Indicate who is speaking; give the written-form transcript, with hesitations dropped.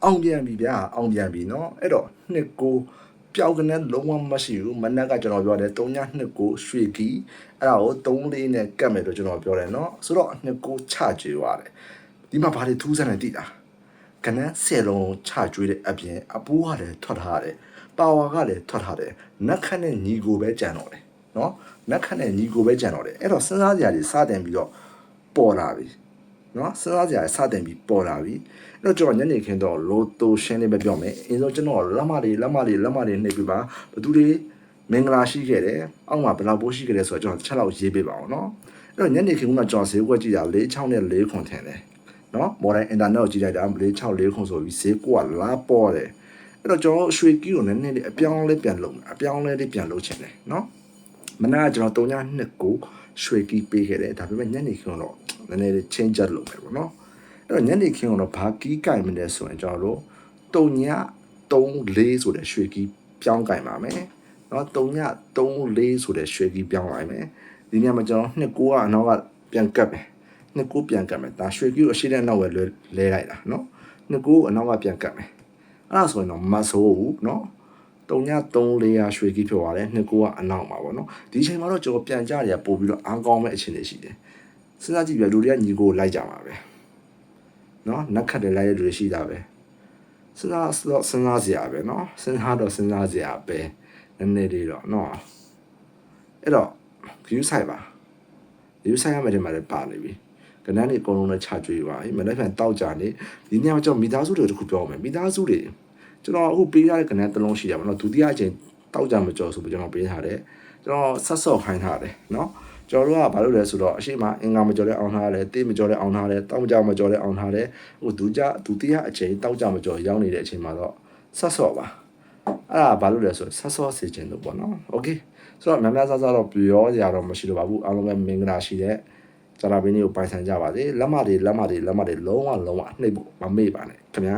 Speaker 1: အောင်ပြန်ပြီဗျာအောင်ပြန်ပြီเนาะအဲ့တော့နှစ်ကိုပျောက်ကနေလုံးဝမရှိဘူးမနက်ကကျွန်တော်ပြောတယ်3ညနှစ်ကိုရွှေကီအဲ့ဒါကို3-4နဲ့ကတ်မယ်လို့ကျွန်တော်ပြောတယ်เนาะဆိုတော့နှစ်ကိုချကျွေးသွားတယ်ဒီမှာဘာတွေထူးဆန်းနေတိတာကနန်း10လုံးချကျွေးတဲ့အပြင်အပိုးကလည်းထွက်ထားတယ်ပါဝါကလည်းထွက်ထားတယ်နက်ခတ်နဲ့ညီကိုပဲကြံတော့တယ်เนาะနက်ခတ်နဲ့ညီကိုပဲကြံတော့တယ်အဲ့တော့စဉ်းစားစရာတွေစတင်ပြီးတော့ပေါ်လာပြီเนาะစဉ်းစားစရာစတင်ပြီးပေါ်လာပြီအဲ့တော့ကျွန်တော်ညနေခင်းတော့လိုတိုရှင်းလေးပဲပြောမယ်အရင်ဆုံးကျွန်တော်လက်မတွေနှိပ်ပြီးပါဘသူတွေမင်္ဂလာရှိခဲ့တယ်အောက်မှာဘယ်လောက်ပိုးရှိခဲ့တယ်ဆိုတော့ကျွန်တော်တစ်ချက်လောက်ရေးပေးပါအောင်เนาะအဲ့တော့ညနေခင်းကကျွန်တော်ဈေးကွက်ကြည့်တာ46နဲ့4ခွန်ထင်တယ်เนาะမော်ဒန်အင်တာနက်ကိုကြည့်လိုက်တာ46-4ခွန်ဆိုပြီးဈေးကွက်လာပေါ်တယ်အဲ့တော့ကျွန်တော်ရွှေကီကိုနည်းနည်းလေးအပြောင်းလဲပြန်လုပ်အပြောင်းလဲလေးပြန်လုပ်ချင်တယ်เนาะမနက်ကကျွန်တော်3ည2ကိုရွှေကီပေးခဲ့တယ်ဒါပေမဲ့ညနေခင်းတော့နည်းနည်းလေး change လုပ်မယ်ပေါ့เนาะအဲ့တော့ညနေခင်းကတော့ဘာကီးကြိုင်မလဲဆိုရင်ကျွန်တော်တို့3ည3-4ဆိုတဲ့ရွှေကီးပြောင်းကြိုင်ပါမယ်เนาะ3ည3-4ဆိုတဲ့ရွှေကီးပြောင်းလိုက်မယ်ဒီညမှာကျွန်တော်2ကိုကအနောက်ကပြန်ကတ်မယ်2ကိုပြန်ကတ်မယ်ဒါရွှေကီးကိုအရှိတဲ့နောက်ပဲလဲလိုက်တာเนาะ2ကိုအနောက်ကပြန်ကတ်မယ်အဲ့ဒါဆိုရင်တော့မဆိုးဘူးเนาะ3ည3-4ရွှေကီးဖြစ်သွားတယ်2ကိုကအနောက်မှာပေါ့เนาะဒီအချိန်မှာတော့ကျွန်တော်ပြန်ကြရပို့ပြီးတော့အားကောင်းမဲ့အခြေအနေရှိတယ်စဉ်းစားကြည့်ပြလူတွေကညီကိုလိုက်ကြမှာပဲเนาะနက်ခတ်တယ်လိုက်ရတဲ့လူတွေရှိတာပဲစဉ်းစားစရာပဲเนาะစဉ်းစားစရာပဲနည်းနည်းလေးတော့เนาะအဲ့တော့ view site ပါ view site ရမယ်တဲ့မှာလည်းပါနေပြီကနန်းတွေအကုန်လုံးနဲ့ချကြွေးပါမနေ့ကတောက်ကြနေဒီနေ့ကျွန်တော်မိသားစုတွေတခုပြောမယ်မိသားစုတွေကျွန်တော်အခုပေးရတဲ့ကနန်းတစ်လုံးရှိတာပေါ့เนาะဒုတိယအချိန်တောက်ကြမကြော်ဆိုပြီးကျွန်တော်ပေးထားတယ်ကျွန်တော်ဆက်ဆော့ခိုင်းထားတယ်เนาะကျွန်တော်တို့ကဘာလုပ်လဲဆိုတော့အရှိမအင်္ဂါမကြော်လဲအောင်ထားတယ်တေးမကြော်လဲအောင်ထားတယ်တောက်ကြမကြော်လဲအောင်ထားတယ်ဟိုဒုတိယအချိန်တောက်ကြမကြော်ရောက်နေတဲ့အချိန်မှာတော့ဆက်ဆော့ပါအဲ့ဒါဘာလို့လဲဆိုတော့ဆက်ဆော့စေခြင်းလို့ပေါ့နော်โอเคဆိုတော့များများစားစားတော့ပြောရတော့မရှိတော့ပါဘူးအားလုံးပဲမင်္ဂလာရှိတဲ့ဂျာလာဘင်းလေးကိုပိုင်ဆိုင်ကြပါစေလက်မတွေလုံးဝနှိပ်ဖို့မမေ့ပါနဲ့ခင်ဗျာ